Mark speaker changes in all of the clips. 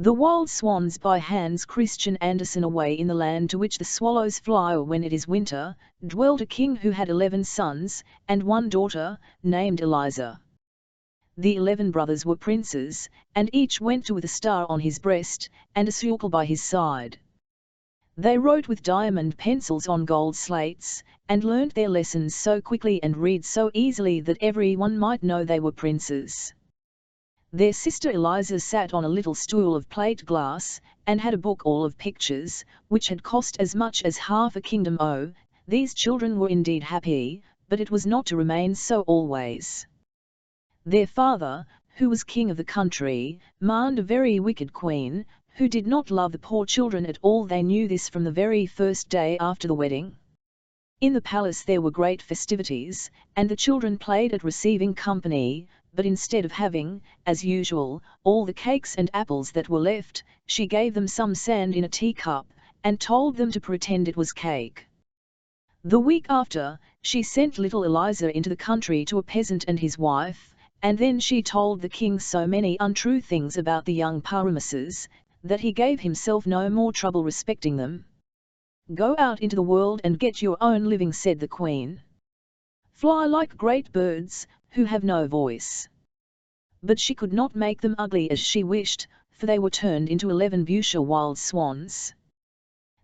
Speaker 1: The Wild Swans by Hans Christian Andersen. Away in the land to which the swallows fly when it is winter, dwelt a king who had 11 sons, and one daughter, named Eliza. The 11 brothers were princes, and each went to with a star on his breast, and a sickle by his side. They wrote with diamond pencils on gold slates, and learnt their lessons so quickly and read so easily that every one might know they were princes. Their sister Eliza sat on a little stool of plate glass, and had a book all of pictures, which had cost as much as half a kingdom. Oh, these children were indeed happy, but it was not to remain so always. Their father, who was king of the country, married a very wicked queen, who did not love the poor children at all. They knew this from the very first day after the wedding. In the palace there were great festivities, and the children played at receiving company, but instead of having, as usual, all the cakes and apples that were left, she gave them some sand in a teacup, and told them to pretend it was cake. The week after, she sent little Eliza into the country to a peasant and his wife, and then she told the king so many untrue things about the young paramours, that he gave himself no more trouble respecting them. "Go out into the world and get your own living," said the queen. "Fly like great birds, who have no voice." But she could not make them ugly as she wished, for they were turned into 11 beautiful wild swans.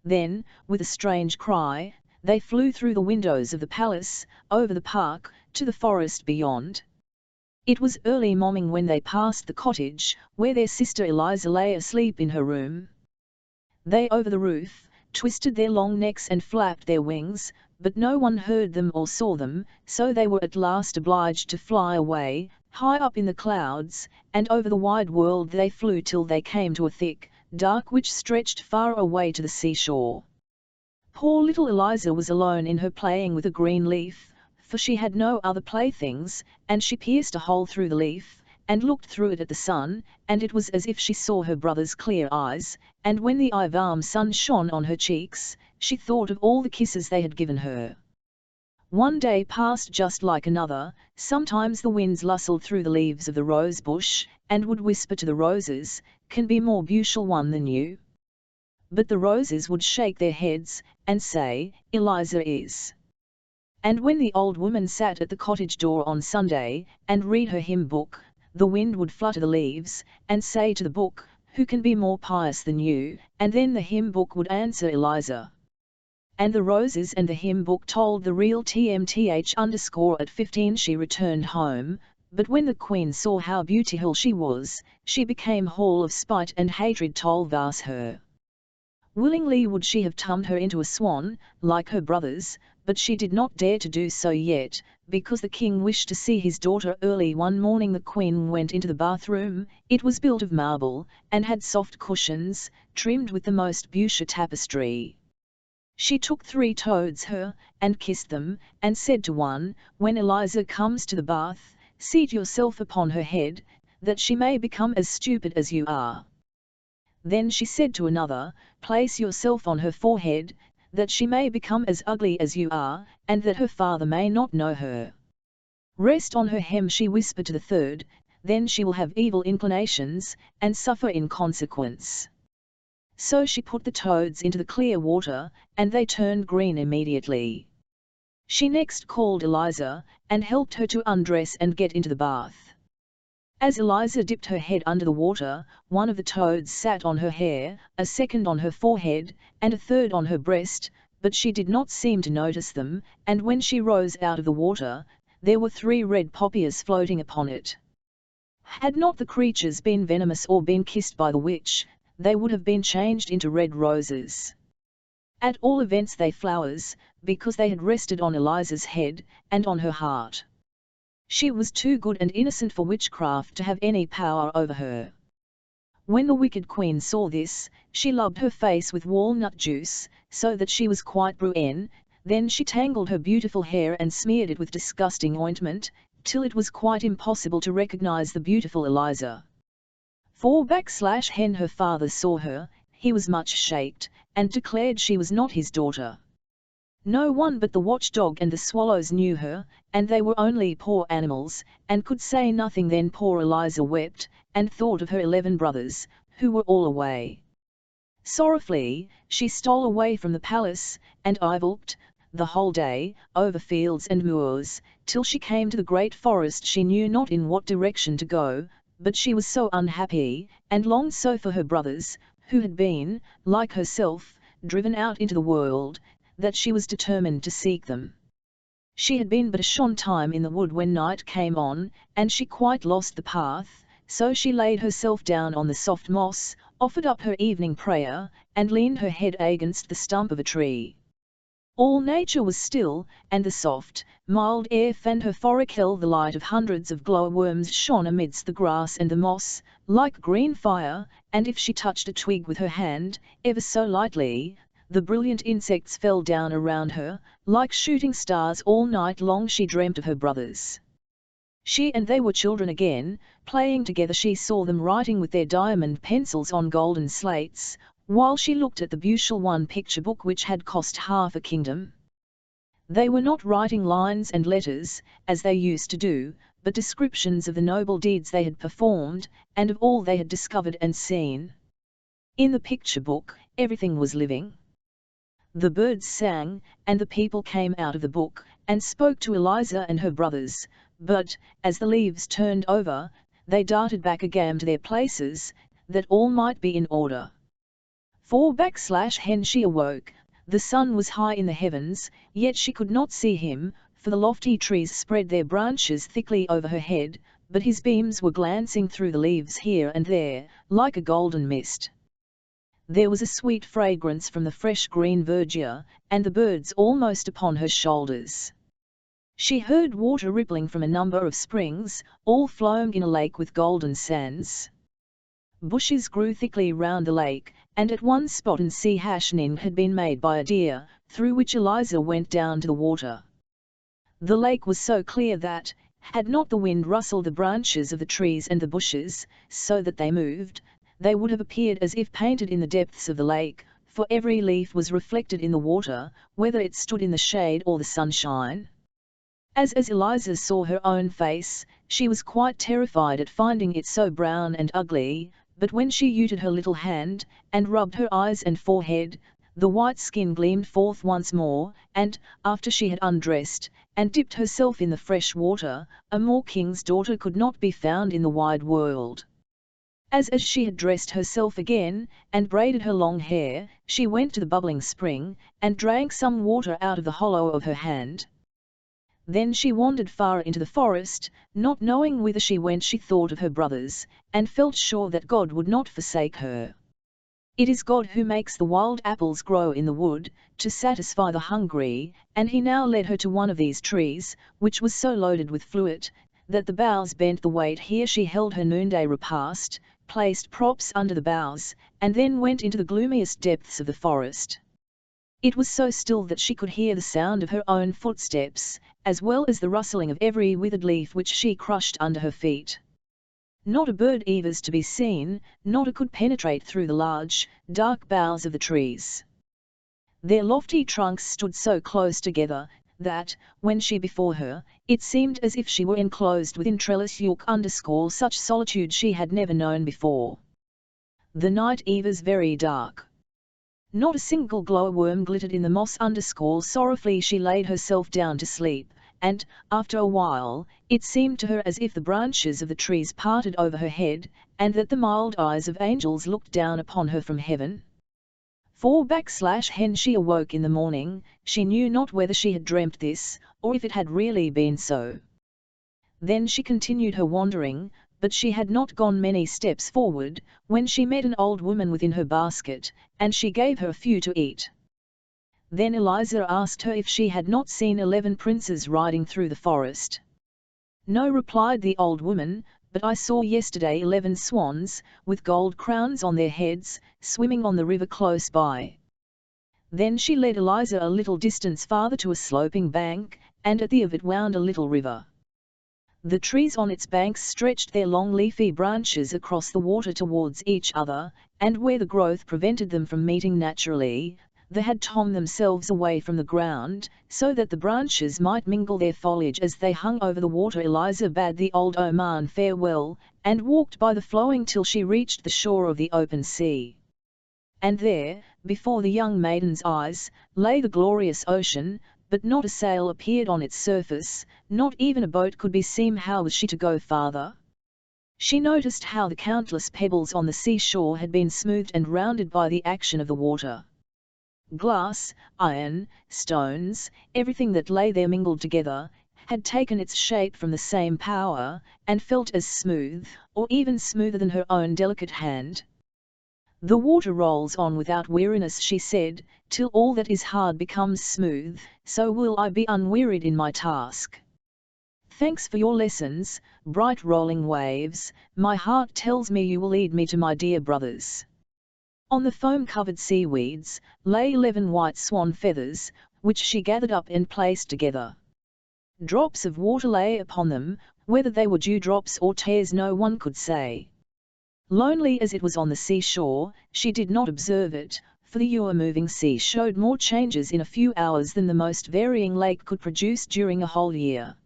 Speaker 1: Then, with a strange cry, they flew through the windows of the palace, over the park, to the forest beyond. It was early morning when they passed the cottage, where their sister Eliza lay asleep in her room. They over the roof, twisted their long necks and flapped their wings, but no one heard them or saw them, so they were at last obliged to fly away, high up in the clouds, and over the wide world they flew till they came to a thick, dark which stretched far away to the seashore. Poor little Eliza was alone in her playing with a green leaf, for she had no other playthings, and she pierced a hole through the leaf, and looked through it at the sun, and it was as if she saw her brother's clear eyes, and when the warm sun shone on her cheeks, she thought of all the kisses they had given her. One day passed just like another. Sometimes the winds rustled through the leaves of the rose bush, and would whisper to the roses, "Can be more beautiful one than you?" But the roses would shake their heads, and say, "Eliza is." And when the old woman sat at the cottage door on Sunday, and read her hymn book, the wind would flutter the leaves, and say to the book, "Who can be more pious than you?" And then the hymn book would answer, "Eliza." And the roses and the hymn book told the real TMTH_. At 15 she returned home, but when the queen saw how beautiful she was, she became all of spite and hatred towards her. Willingly would she have turned her into a swan, like her brothers, but she did not dare to do so yet, because the king wished to see his daughter. Early one morning the queen went into the bathroom. It was built of marble, and had soft cushions, trimmed with the most beautiful tapestry. She took 3 toads her, and kissed them, and said to one, "When Eliza comes to the bath, seat yourself upon her head, that she may become as stupid as you are." Then she said to another, "Place yourself on her forehead, that she may become as ugly as you are, and that her father may not know her. Rest on her hem," she whispered to the third, "then she will have evil inclinations, and suffer in consequence." So she put the toads into the clear water, and they turned green immediately. She next called Eliza, and helped her to undress and get into the bath. As Eliza dipped her head under the water, one of the toads sat on her hair, a second on her forehead, and a third on her breast, but she did not seem to notice them, and when she rose out of the water, there were 3 red poppies floating upon it. Had not the creatures been venomous or been kissed by the witch, they would have been changed into red roses. At all events they flowers, because they had rested on Eliza's head, and on her heart. She was too good and innocent for witchcraft to have any power over her. When the wicked queen saw this, she rubbed her face with walnut juice, so that she was quite brune. Then she tangled her beautiful hair and smeared it with disgusting ointment, till it was quite impossible to recognize the beautiful Eliza. /hen her father saw her, he was much shaken, and declared she was not his daughter. No one but the watchdog and the swallows knew her, and they were only poor animals, and could say nothing. Then poor Eliza wept, and thought of her 11 brothers, who were all away. Sorrowfully, she stole away from the palace, and walked the whole day, over fields and moors, till she came to the great forest. She knew not in what direction to go, but she was so unhappy, and longed so for her brothers, who had been, like herself, driven out into the world, that she was determined to seek them. She had been but a short time in the wood when night came on, and she quite lost the path, so she laid herself down on the soft moss, offered up her evening prayer, and leaned her head against the stump of a tree. All nature was still, and the soft, mild air fanned her forehead. The light of hundreds of glowworms shone amidst the grass and the moss, like green fire, and if she touched a twig with her hand, ever so lightly, the brilliant insects fell down around her, like shooting stars. All night long she dreamt of her brothers. She and they were children again, playing together. She saw them writing with their diamond pencils on golden slates, while she looked at the beautiful one picture book which had cost half a kingdom. They were not writing lines and letters, as they used to do, but descriptions of the noble deeds they had performed, and of all they had discovered and seen. In the picture book, everything was living. The birds sang, and the people came out of the book, and spoke to Eliza and her brothers, but, as the leaves turned over, they darted back again to their places, that all might be in order. /hen she awoke, the sun was high in the heavens, yet she could not see him, for the lofty trees spread their branches thickly over her head, but his beams were glancing through the leaves here and there, like a golden mist. There was a sweet fragrance from the fresh green verdure, and the birds almost upon her shoulders. She heard water rippling from a number of springs, all flowing in a lake with golden sands. Bushes grew thickly round the lake, and at one spot an sea-hashing had been made by a deer, through which Eliza went down to the water. The lake was so clear that, had not the wind rustled the branches of the trees and the bushes, so that they moved, they would have appeared as if painted in the depths of the lake, for every leaf was reflected in the water, whether it stood in the shade or the sunshine. As Eliza saw her own face, she was quite terrified at finding it so brown and ugly, but when she uttered her little hand, and rubbed her eyes and forehead, the white skin gleamed forth once more, and, after she had undressed, and dipped herself in the fresh water, a more king's daughter could not be found in the wide world. As she had dressed herself again, and braided her long hair, she went to the bubbling spring, and drank some water out of the hollow of her hand. Then she wandered far into the forest, not knowing whither she went. She thought of her brothers, and felt sure that God would not forsake her. It is God who makes the wild apples grow in the wood, to satisfy the hungry, and he now led her to one of these trees, which was so loaded with fruit, that the boughs bent the weight. Here she held her noonday repast, placed props under the boughs, and then went into the gloomiest depths of the forest. It was so still that she could hear the sound of her own footsteps, as well as the rustling of every withered leaf which she crushed under her feet. Not a bird was to be seen, not a could penetrate through the large, dark boughs of the trees. Their lofty trunks stood so close together, that, when she before her, it seemed as if she were enclosed within trellis yoke. Such solitude she had never known before. The night was very dark. Not a single glowworm glittered in the moss. Sorrowfully she laid herself down to sleep, and, after a while, it seemed to her as if the branches of the trees parted over her head, and that the mild eyes of angels looked down upon her from heaven. /hen she awoke in the morning, she knew not whether she had dreamt this, or if it had really been so. Then she continued her wandering, but she had not gone many steps forward, when she met an old woman within her basket, and she gave her a few to eat. Then Eliza asked her if she had not seen 11 princes riding through the forest. No, replied the old woman, but I saw yesterday 11 swans, with gold crowns on their heads, swimming on the river close by. Then she led Eliza a little distance farther to a sloping bank, and at the of it wound a little river. The trees on its banks stretched their long leafy branches across the water towards each other, and where the growth prevented them from meeting naturally, they had torn themselves away from the ground, so that the branches might mingle their foliage as they hung over the water. Eliza bade the old Oman farewell, and walked by the flowing till she reached the shore of the open sea. And there, before the young maiden's eyes, lay the glorious ocean, but not a sail appeared on its surface, not even a boat could be seen. How was she to go farther? She noticed how the countless pebbles on the seashore had been smoothed and rounded by the action of the water. Glass, iron, stones, everything that lay there mingled together, had taken its shape from the same power, and felt as smooth, or even smoother than her own delicate hand. The water rolls on without weariness, she said, till all that is hard becomes smooth, so will I be unwearied in my task. Thanks for your lessons, bright rolling waves, my heart tells me you will lead me to my dear brothers. On the foam-covered seaweeds, lay 11 white swan feathers, which she gathered up and placed together. Drops of water lay upon them, whether they were dewdrops or tears no one could say. Lonely as it was on the seashore, she did not observe it, for the ever-moving sea showed more changes in a few hours than the most varying lake could produce during a whole year.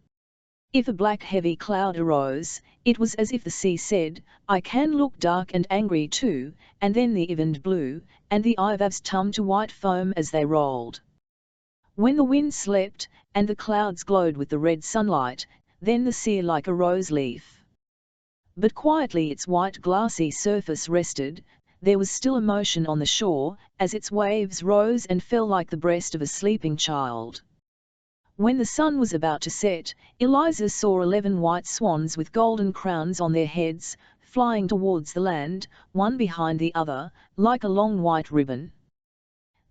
Speaker 1: If a black heavy cloud arose, it was as if the sea said, I can look dark and angry too, and then the evened blue, and the waves turned to white foam as they rolled. When the wind slept, and the clouds glowed with the red sunlight, then the sea like a rose leaf. But quietly its white glassy surface rested, there was still a motion on the shore, as its waves rose and fell like the breast of a sleeping child. When the sun was about to set, Eliza saw 11 white swans with golden crowns on their heads, flying towards the land, one behind the other, like a long white ribbon.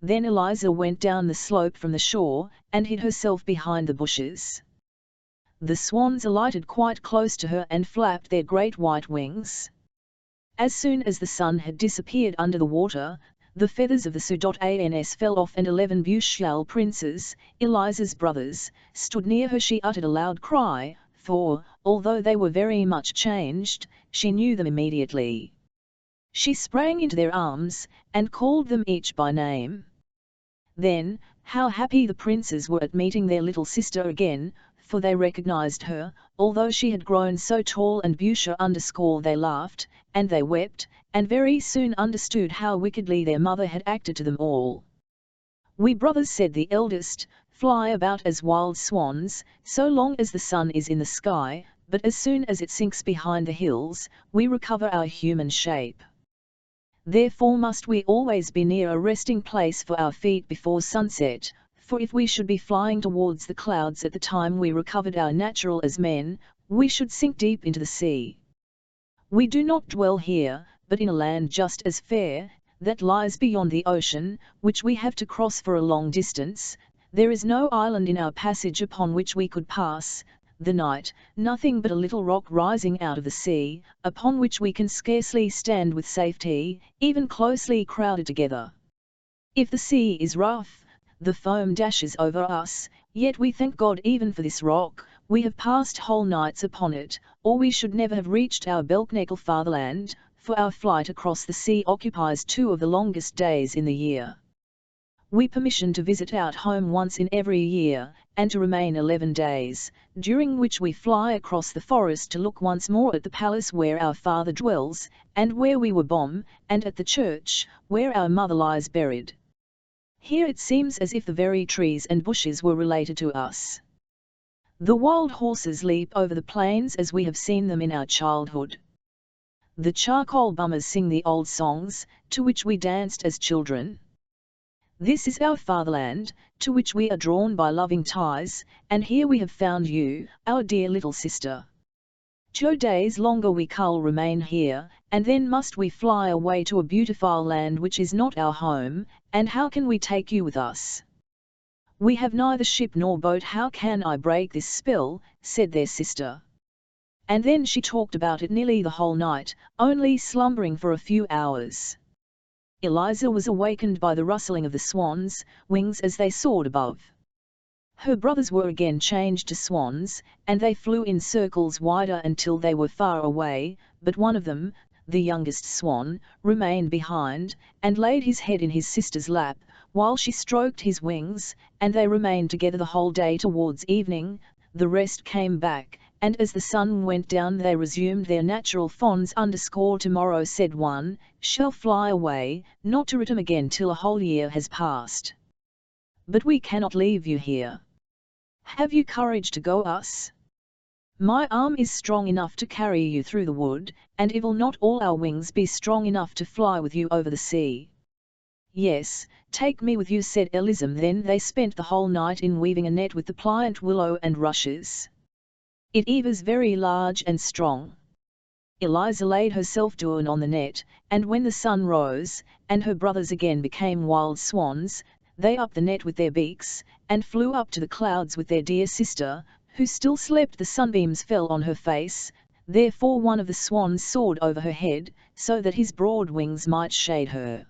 Speaker 1: Then Eliza went down the slope from the shore, and hid herself behind the bushes. The swans alighted quite close to her and flapped their great white wings. As soon as the sun had disappeared under the water, the feathers of the Swans fell off, and 11 beautiful princes, Eliza's brothers, stood near her. She uttered a loud cry, for, although they were very much changed, she knew them immediately. She sprang into their arms, and called them each by name. Then, how happy the princes were at meeting their little sister again, for they recognized her, although she had grown so tall and beautiful. They laughed, and they wept, and very soon understood how wickedly their mother had acted to them all. We brothers, said the eldest, fly about as wild swans, so long as the sun is in the sky, but as soon as it sinks behind the hills, we recover our human shape. Therefore must we always be near a resting place for our feet before sunset, for if we should be flying towards the clouds at the time we recovered our natural as men, we should sink deep into the sea. We do not dwell here, but in a land just as fair, that lies beyond the ocean, which we have to cross for a long distance. There is no island in our passage upon which we could pass the night, nothing but a little rock rising out of the sea, upon which we can scarcely stand with safety, even closely crowded together. If the sea is rough, the foam dashes over us, yet we thank God even for this rock. We have passed whole nights upon it, or we should never have reached our Belknegel fatherland, for our flight across the sea occupies 2 of the longest days in the year. We permission to visit our home once in every year, and to remain 11 days, during which we fly across the forest to look once more at the palace where our father dwells, and where we were born, and at the church, where our mother lies buried. Here it seems as if the very trees and bushes were related to us. The wild horses leap over the plains as we have seen them in our childhood. The charcoal bummers sing the old songs, to which we danced as children. This is our fatherland, to which we are drawn by loving ties, and here we have found you, our dear little sister. 2 days longer we shall remain here, and then must we fly away to a beautiful land which is not our home, and how can we take you with us? We have neither ship nor boat. How can I break this spell, said their sister. And then she talked about it nearly the whole night, only slumbering for a few hours. Eliza was awakened by the rustling of the swans' wings as they soared above. Her brothers were again changed to swans, and they flew in circles wider until they were far away, but one of them, the youngest swan, remained behind, and laid his head in his sister's lap, while she stroked his wings, and they remained together the whole day. Towards evening, the rest came back, and as the sun went down they resumed their natural fonds. Tomorrow, said one, shall fly away, not to return again till a whole year has passed. But we cannot leave you here. Have you courage to go us? My arm is strong enough to carry you through the wood, and will not all our wings be strong enough to fly with you over the sea? Yes, take me with you, said Elism. Then they spent the whole night in weaving a net with the pliant willow and rushes. It was very large and strong. Eliza laid herself down on the net, and when the sun rose, and her brothers again became wild swans, they upped the net with their beaks, and flew up to the clouds with their dear sister, who still slept. The sunbeams fell on her face, therefore one of the swans soared over her head, so that his broad wings might shade her.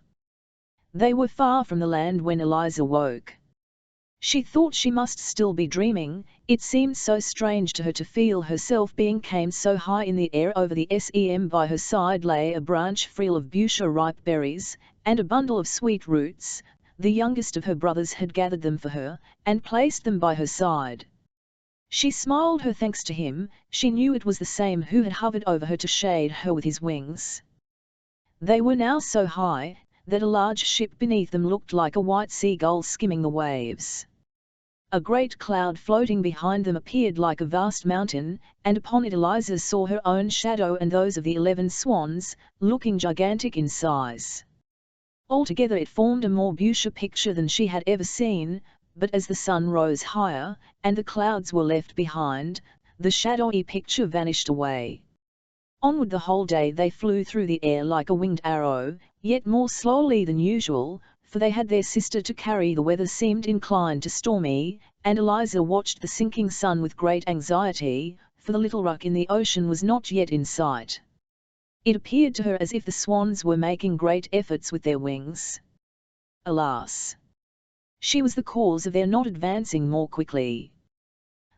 Speaker 1: They were far from the land when Eliza woke. She thought she must still be dreaming. It seemed so strange to her to feel herself being came so high in the air over the Sem. By her side lay a branch full of Busha ripe berries, and a bundle of sweet roots. The youngest of her brothers had gathered them for her, and placed them by her side. She smiled her thanks to him. She knew it was the same who had hovered over her to shade her with his wings. They were now so high, that a large ship beneath them looked like a white seagull skimming the waves. A great cloud floating behind them appeared like a vast mountain, and upon it Eliza saw her own shadow and those of the 11 swans, looking gigantic in size. Altogether it formed a more beautiful picture than she had ever seen, but as the sun rose higher, and the clouds were left behind, the shadowy picture vanished away. Onward the whole day they flew through the air like a winged arrow, yet more slowly than usual, for they had their sister to carry. The weather seemed inclined to stormy, and Eliza watched the sinking sun with great anxiety, for the little rock in the ocean was not yet in sight. It appeared to her as if the swans were making great efforts with their wings. Alas! She was the cause of their not advancing more quickly.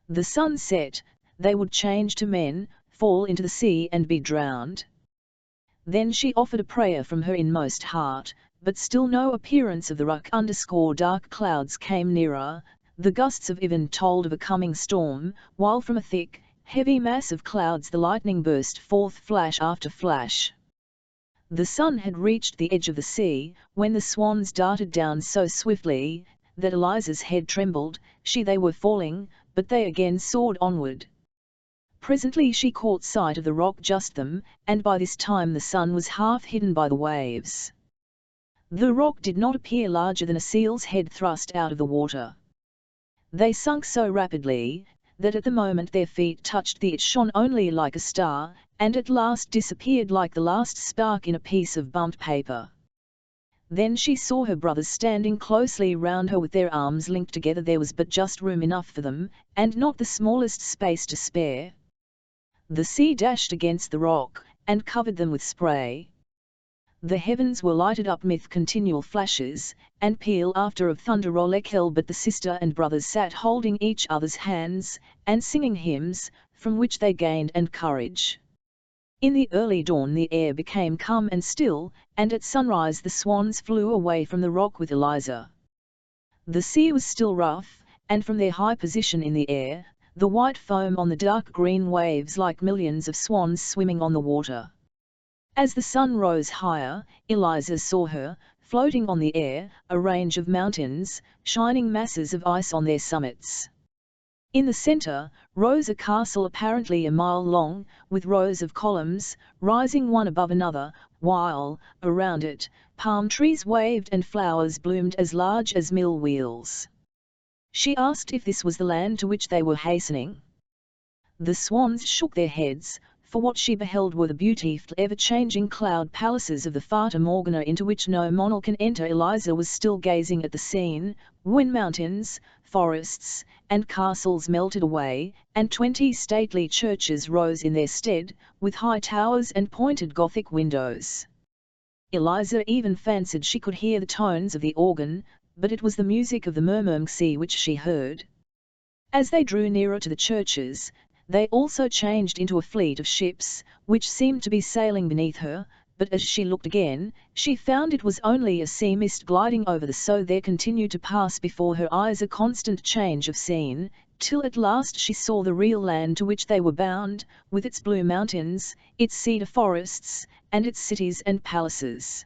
Speaker 1: The sun set, they would change to men, fall into the sea and be drowned. Then she offered a prayer from her inmost heart, but still no appearance of the rock. Dark clouds came nearer, the gusts of even told of a coming storm, while from a thick, heavy mass of clouds the lightning burst forth flash after flash. The sun had reached the edge of the sea, when the swans darted down so swiftly, that Eliza's head trembled. They were falling, but they again soared onward. Presently she caught sight of the rock just them, and by this time the sun was half hidden by the waves. The rock did not appear larger than a seal's head thrust out of the water. They sunk so rapidly, that at the moment their feet touched it shone only like a star, and at last disappeared like the last spark in a piece of bumped paper. Then she saw her brothers standing closely round her with their arms linked together. There was but just room enough for them, and not the smallest space to spare. The sea dashed against the rock, and covered them with spray. The heavens were lighted up with continual flashes, and peal after of thunder rollekel. But the sister and brothers sat holding each other's hands, and singing hymns, from which they gained and courage. In the early dawn the air became calm and still, and at sunrise the swans flew away from the rock with Eliza. The sea was still rough, and from their high position in the air, the white foam on the dark green waves like millions of swans swimming on the water. As the sun rose higher, Eliza saw her, floating on the air, a range of mountains, shining masses of ice on their summits. In the centre, rose a castle apparently a mile long, with rows of columns, rising one above another, while, around it, palm trees waved and flowers bloomed as large as mill wheels. She asked if this was the land to which they were hastening. The swans shook their heads, for what she beheld were the beautiful ever-changing cloud palaces of the Fata Morgana into which no monarch can enter. Eliza was still gazing at the scene, when mountains, forests, and castles melted away, and 20 stately churches rose in their stead, with high towers and pointed Gothic windows. Eliza even fancied she could hear the tones of the organ, but it was the music of the murmuring sea which she heard. As they drew nearer to the churches, they also changed into a fleet of ships, which seemed to be sailing beneath her, but as she looked again, she found it was only a sea mist gliding over the so there continued to pass before her eyes a constant change of scene, till at last she saw the real land to which they were bound, with its blue mountains, its cedar forests, and its cities and palaces.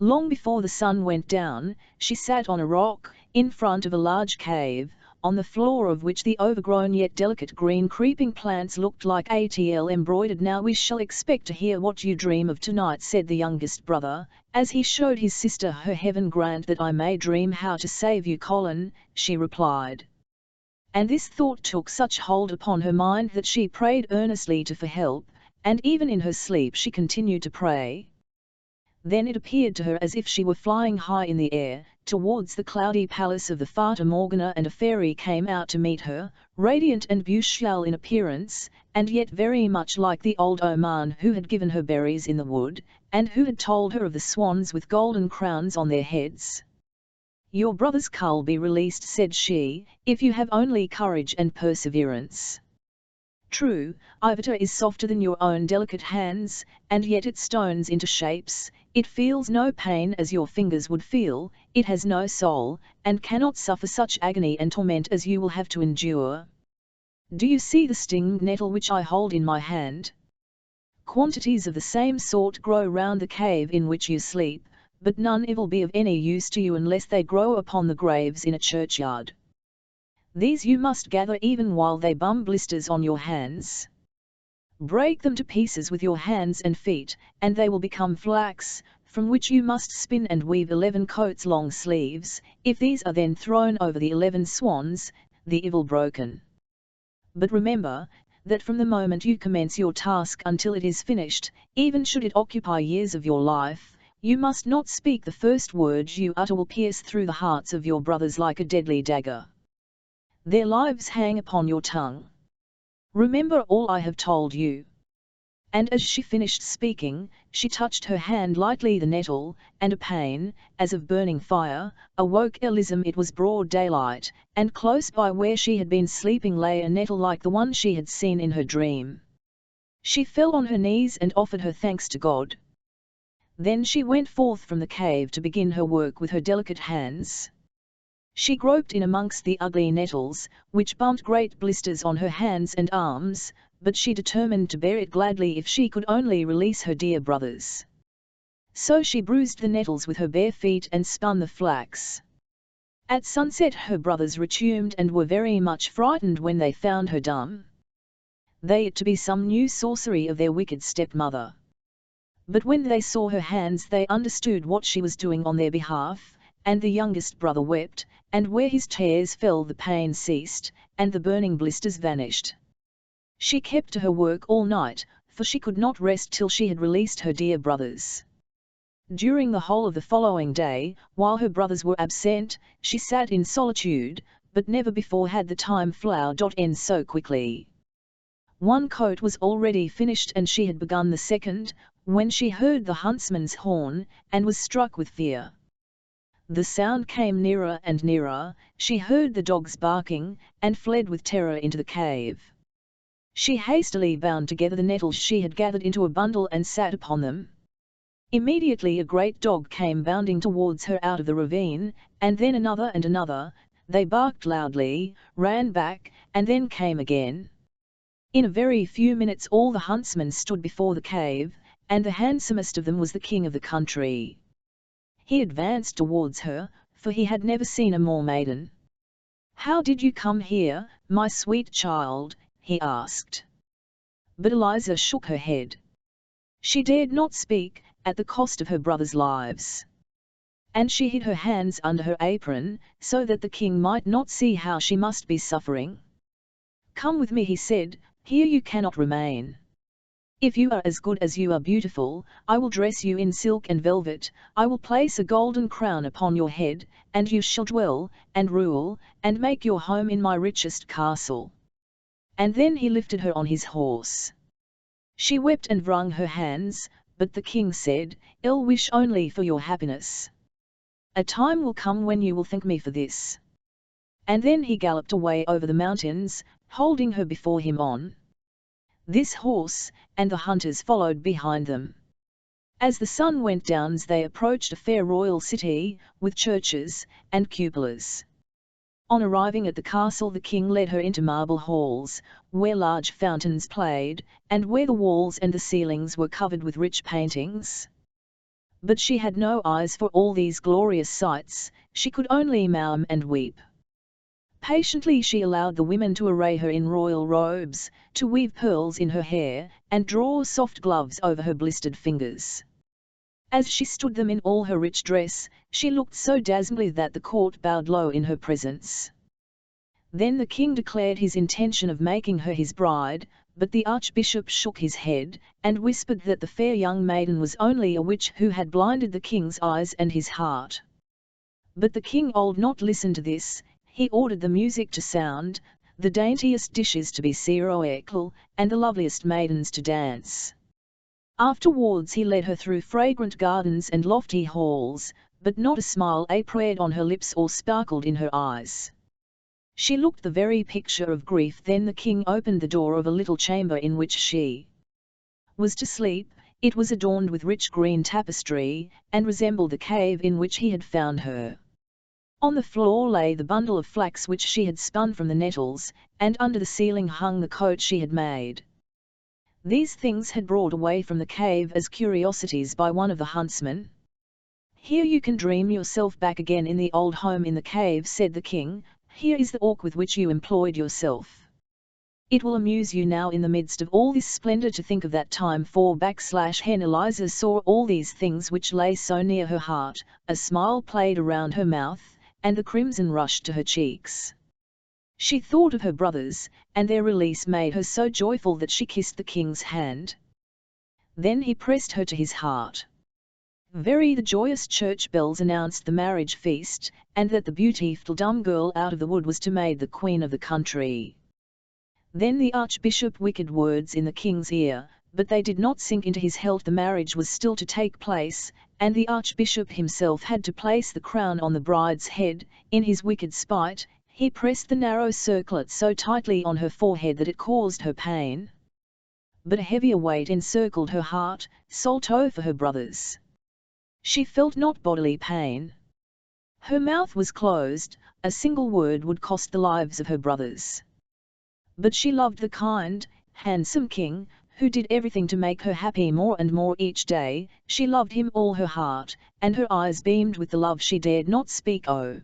Speaker 1: Long before the sun went down, she sat on a rock, in front of a large cave, on the floor of which the overgrown yet delicate green creeping plants looked like ATL embroidered. Now we shall expect to hear what you dream of tonight, said the youngest brother, as he showed his sister her. Heaven grant that I may dream how to save you, Colin, she replied. And this thought took such hold upon her mind that she prayed earnestly for help, and even in her sleep she continued to pray. Then it appeared to her as if she were flying high in the air, towards the cloudy palace of the Fata Morgana, and a fairy came out to meet her, radiant and beautiful in appearance, and yet very much like the old Oman who had given her berries in the wood, and who had told her of the swans with golden crowns on their heads. Your brother's cull be released, said she, if you have only courage and perseverance. True, Ivata is softer than your own delicate hands, and yet it stones into shapes, it feels no pain as your fingers would feel, it has no soul, and cannot suffer such agony and torment as you will have to endure. Do you see the stinged nettle which I hold in my hand? Quantities of the same sort grow round the cave in which you sleep, but none will be of any use to you unless they grow upon the graves in a churchyard. These you must gather even while they bum blisters on your hands. Break them to pieces with your hands and feet, and they will become flax, from which you must spin and weave 11 coats long sleeves. If these are then thrown over the 11 swans, the evil broken. But remember, that from the moment you commence your task until it is finished, even should it occupy years of your life, you must not speak. The first words you utter will pierce through the hearts of your brothers like a deadly dagger. Their lives hang upon your tongue. Remember all I have told you. And as she finished speaking, she touched her hand lightly the nettle, and a pain, as of burning fire, awoke Elism. It was broad daylight, and close by where she had been sleeping lay a nettle like the one she had seen in her dream. She fell on her knees and offered her thanks to God. Then she went forth from the cave to begin her work with her delicate hands. She groped in amongst the ugly nettles, which bumped great blisters on her hands and arms, but she determined to bear it gladly if she could only release her dear brothers. So she bruised the nettles with her bare feet and spun the flax. At sunset her brothers returned and were very much frightened when they found her dumb. They it to be some new sorcery of their wicked stepmother. But when they saw her hands they understood what she was doing on their behalf, and the youngest brother wept, and where his tears fell the pain ceased, and the burning blisters vanished. She kept to her work all night, for she could not rest till she had released her dear brothers. During the whole of the following day, while her brothers were absent, she sat in solitude, but never before had the time flown so quickly. One coat was already finished and she had begun the second, when she heard the huntsman's horn, and was struck with fear. The sound came nearer and nearer, she heard the dogs barking, and fled with terror into the cave. She hastily bound together the nettles she had gathered into a bundle and sat upon them. Immediately a great dog came bounding towards her out of the ravine, and then another and another. They barked loudly, ran back, and then came again. In a very few minutes all the huntsmen stood before the cave, and the handsomest of them was the king of the country. He advanced towards her, for he had never seen a more maiden. "How did you come here, my sweet child?" he asked. But Eliza shook her head. She dared not speak, at the cost of her brothers' lives. And she hid her hands under her apron, so that the king might not see how she must be suffering. "Come with me," he said, "here you cannot remain. If you are as good as you are beautiful, I will dress you in silk and velvet, I will place a golden crown upon your head, and you shall dwell, and rule, and make your home in my richest castle." And then he lifted her on his horse. She wept and wrung her hands, but the king said, "I'll wish only for your happiness. A time will come when you will thank me for this." And then he galloped away over the mountains, holding her before him on this horse, and the hunters followed behind them. As the sun went down they approached a fair royal city, with churches and cupolas. On arriving at the castle the king led her into marble halls, where large fountains played, and where the walls and the ceilings were covered with rich paintings. But she had no eyes for all these glorious sights, she could only moan and weep. Patiently she allowed the women to array her in royal robes, to weave pearls in her hair, and draw soft gloves over her blistered fingers. As she stood them in all her rich dress, she looked so dazzlingly that the court bowed low in her presence. Then the king declared his intention of making her his bride, but the archbishop shook his head, and whispered that the fair young maiden was only a witch who had blinded the king's eyes and his heart. But the king would not listen to this. He ordered the music to sound, the daintiest dishes to be served, and the loveliest maidens to dance. Afterwards he led her through fragrant gardens and lofty halls, but not a smile appeared on her lips or sparkled in her eyes. She looked the very picture of grief. Then the king opened the door of a little chamber in which she was to sleep. It was adorned with rich green tapestry, and resembled the cave in which he had found her. On the floor lay the bundle of flax which she had spun from the nettles, and under the ceiling hung the coat she had made. These things had brought away from the cave as curiosities by one of the huntsmen. "Here you can dream yourself back again in the old home in the cave," said the king. "Here is the orc with which you employed yourself. It will amuse you now in the midst of all this splendor to think of that time /hen Eliza saw all these things which lay so near her heart, a smile played around her mouth, and the crimson rushed to her cheeks. She thought of her brothers, and their release made her so joyful that she kissed the king's hand. Then he pressed her to his heart. Very the joyous church bells announced the marriage feast, and that the beautiful dumb girl out of the wood was to be made the queen of the country. Then the archbishop whispered words in the king's ear, but they did not sink into his heart. The marriage was still to take place, and the archbishop himself had to place the crown on the bride's head. In his wicked spite, he pressed the narrow circlet so tightly on her forehead that it caused her pain. But a heavier weight encircled her heart, solto for her brothers. She felt not bodily pain. Her mouth was closed, a single word would cost the lives of her brothers. But she loved the kind, handsome king, who did everything to make her happy more and more each day. She loved him all her heart, and her eyes beamed with the love she dared not speak. Oh!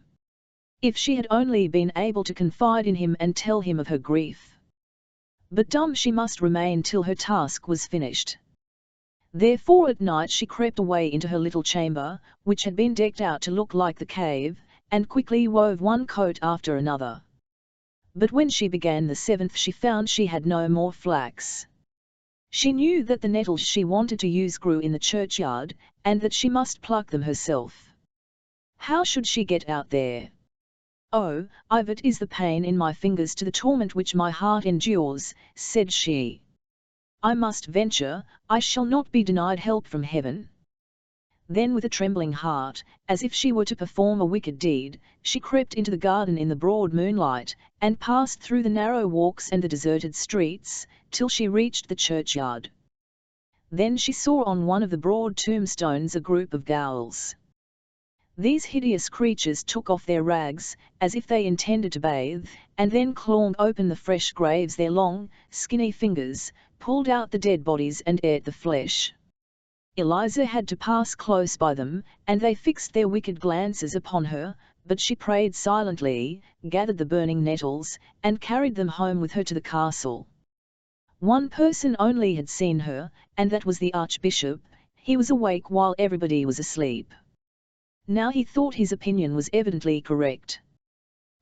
Speaker 1: If she had only been able to confide in him and tell him of her grief. But dumb she must remain till her task was finished. Therefore at night she crept away into her little chamber, which had been decked out to look like the cave, and quickly wove one coat after another. But when she began the 7th she found she had no more flax. She knew that the nettles she wanted to use grew in the churchyard, and that she must pluck them herself. How should she get out there? "Oh, it is the pain in my fingers to the torment which my heart endures," said she. "I must venture, I shall not be denied help from heaven." Then with a trembling heart, as if she were to perform a wicked deed, she crept into the garden in the broad moonlight, and passed through the narrow walks and the deserted streets, till she reached the churchyard. Then she saw on one of the broad tombstones a group of ghouls. These hideous creatures took off their rags, as if they intended to bathe, and then clawed open the fresh graves. Their long, skinny fingers pulled out the dead bodies and ate the flesh. Eliza had to pass close by them, and they fixed their wicked glances upon her, but she prayed silently, gathered the burning nettles, and carried them home with her to the castle. One person only had seen her, and that was the archbishop. He was awake while everybody was asleep. Now he thought his opinion was evidently correct.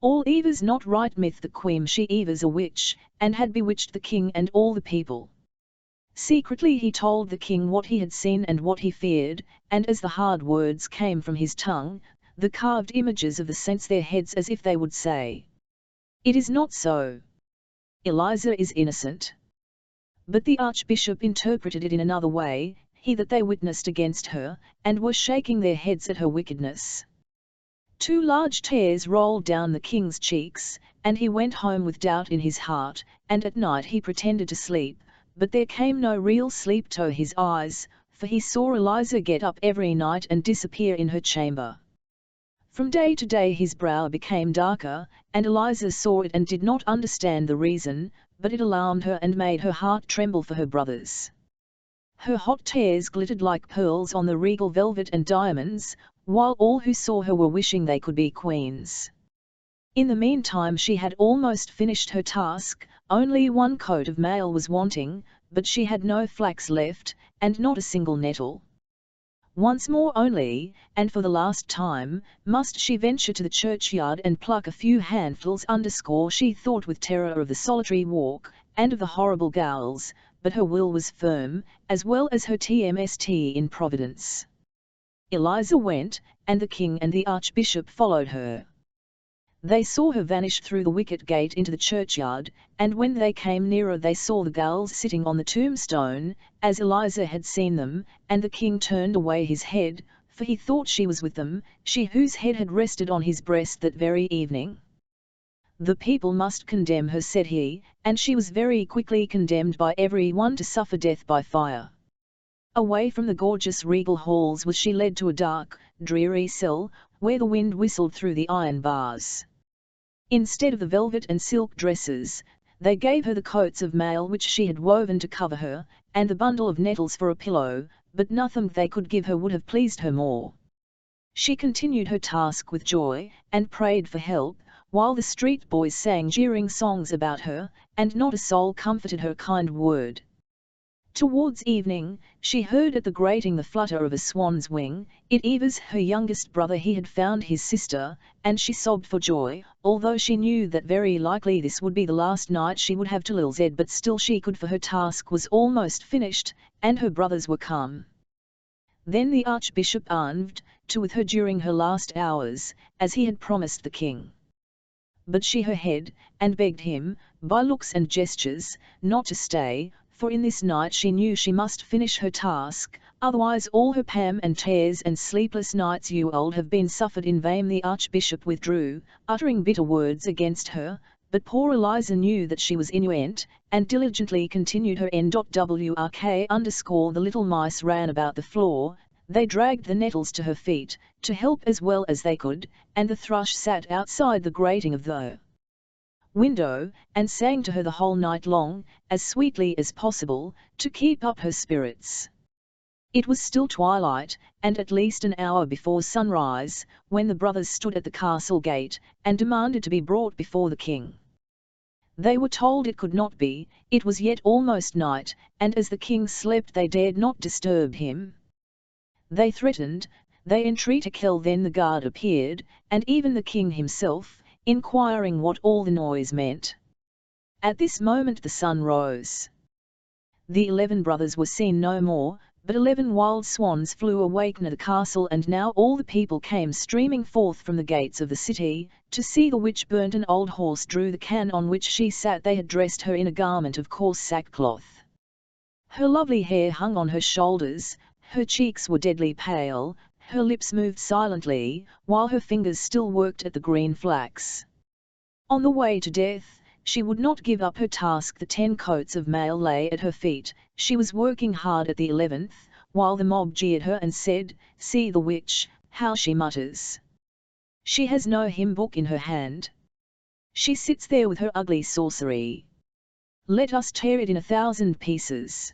Speaker 1: All Eva's not right myth the queen she Eva's a witch, and had bewitched the king and all the people. Secretly he told the king what he had seen and what he feared, and as the hard words came from his tongue, the carved images of the saints their heads as if they would say, "It is not so. Eliza is innocent." But the archbishop interpreted it in another way, he that they witnessed against her, and were shaking their heads at her wickedness. 2 large tears rolled down the king's cheeks, and he went home with doubt in his heart, and at night he pretended to sleep, but there came no real sleep to his eyes, for he saw Eliza get up every night and disappear in her chamber. From day to day his brow became darker, and Eliza saw it and did not understand the reason, but it alarmed her and made her heart tremble for her brothers. Her hot tears glittered like pearls on the regal velvet and diamonds, while all who saw her were wishing they could be queens. In the meantime she had almost finished her task, only one coat of mail was wanting, but she had no flax left, and not a single nettle. Once more only, and for the last time, must she venture to the churchyard and pluck a few handfuls. She thought with terror of the solitary walk, and of the horrible gowls, but her will was firm, as well as her TMST in Providence. Eliza went, and the king and the archbishop followed her. They saw her vanish through the wicket gate into the churchyard, and when they came nearer they saw the gulls sitting on the tombstone, as Eliza had seen them, and the king turned away his head, for he thought she was with them, she whose head had rested on his breast that very evening. The people must condemn her, said he, and she was very quickly condemned by every one to suffer death by fire. Away from the gorgeous regal halls was she led to a dark, dreary cell, where the wind whistled through the iron bars. Instead of the velvet and silk dresses, they gave her the coats of mail which she had woven to cover her, and the bundle of nettles for a pillow, but nothing they could give her would have pleased her more. She continued her task with joy, and prayed for help, while the street boys sang jeering songs about her, and not a soul comforted her kind word. Towards evening, she heard at the grating the flutter of a swan's wing. It was her youngest brother. He had found his sister, and she sobbed for joy, although she knew that very likely this would be the last night she would have to Lilz, but still she could, for her task was almost finished, and her brothers were come. Then the archbishop arrived, to with her during her last hours, as he had promised the king. But she her head, and begged him, by looks and gestures, not to stay, for in this night she knew she must finish her task, otherwise all her pam and tears and sleepless nights would have been suffered in vain. The archbishop withdrew, uttering bitter words against her, but poor Eliza knew that she was innocent, and diligently continued her work. The little mice ran about the floor, they dragged the nettles to her feet, to help as well as they could, and the thrush sat outside the grating of the window, and sang to her the whole night long, as sweetly as possible, to keep up her spirits. It was still twilight, and at least an hour before sunrise, when the brothers stood at the castle gate, and demanded to be brought before the king. They were told it could not be, it was yet almost night, and as the king slept they dared not disturb him. They threatened, they entreated till then the guard appeared, and even the king himself, inquiring what all the noise meant. At this moment the sun rose. The 11 brothers were seen no more, but 11 wild swans flew awake near the castle, and now all the people came streaming forth from the gates of the city, to see the witch burnt. An old horse drew the can on which she sat. They had dressed her in a garment of coarse sackcloth. Her lovely hair hung on her shoulders, her cheeks were deadly pale, her lips moved silently, while her fingers still worked at the green flax. On the way to death, she would not give up her task. The 10 coats of mail lay at her feet. She was working hard at the 11th, while the mob jeered her and said, "See the witch, how she mutters. She has no hymn book in her hand. She sits there with her ugly sorcery. Let us tear it in 1,000 pieces."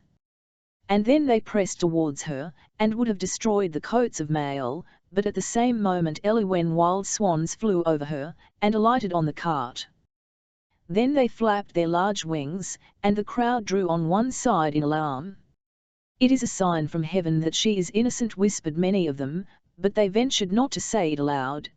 Speaker 1: And then they pressed towards her, and would have destroyed the coats of mail, but at the same moment 11 wild swans flew over her, and alighted on the cart. Then they flapped their large wings, and the crowd drew on one side in alarm. "It is a sign from heaven that she is innocent," whispered many of them, but they ventured not to say it aloud.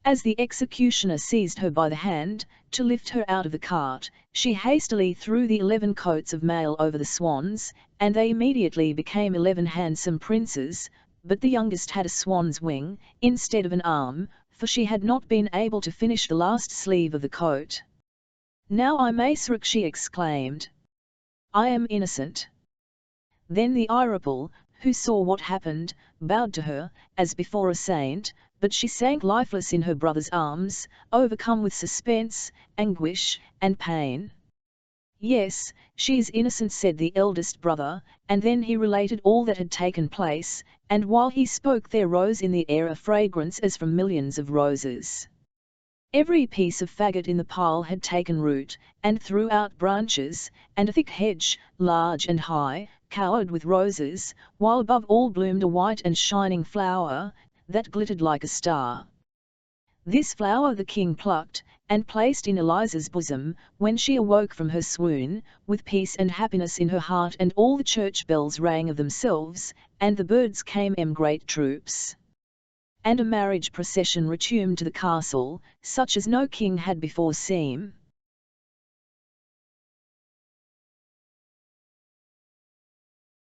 Speaker 1: As the executioner seized her by the hand, to lift her out of the cart, she hastily threw the 11 coats of mail over the swans, and they immediately became 11 handsome princes, but the youngest had a swan's wing, instead of an arm, for she had not been able to finish the last sleeve of the coat. "Now I may srook," she exclaimed. "I am innocent." Then the Irapal, who saw what happened, bowed to her, as before a saint, but she sank lifeless in her brother's arms, overcome with suspense, anguish, and pain. "Yes, she is innocent," said the eldest brother, and then he related all that had taken place, and while he spoke there rose in the air a fragrance as from millions of roses. Every piece of faggot in the pile had taken root, and threw out branches, and a thick hedge, large and high, covered with roses, while above all bloomed a white and shining flower, that glittered like a star. This flower the king plucked, and placed in Eliza's bosom, when she awoke from her swoon, with peace and happiness in her heart, and all the church bells rang of themselves, and the birds came in great troops. And a marriage procession returned to the castle, such as no king had before seen.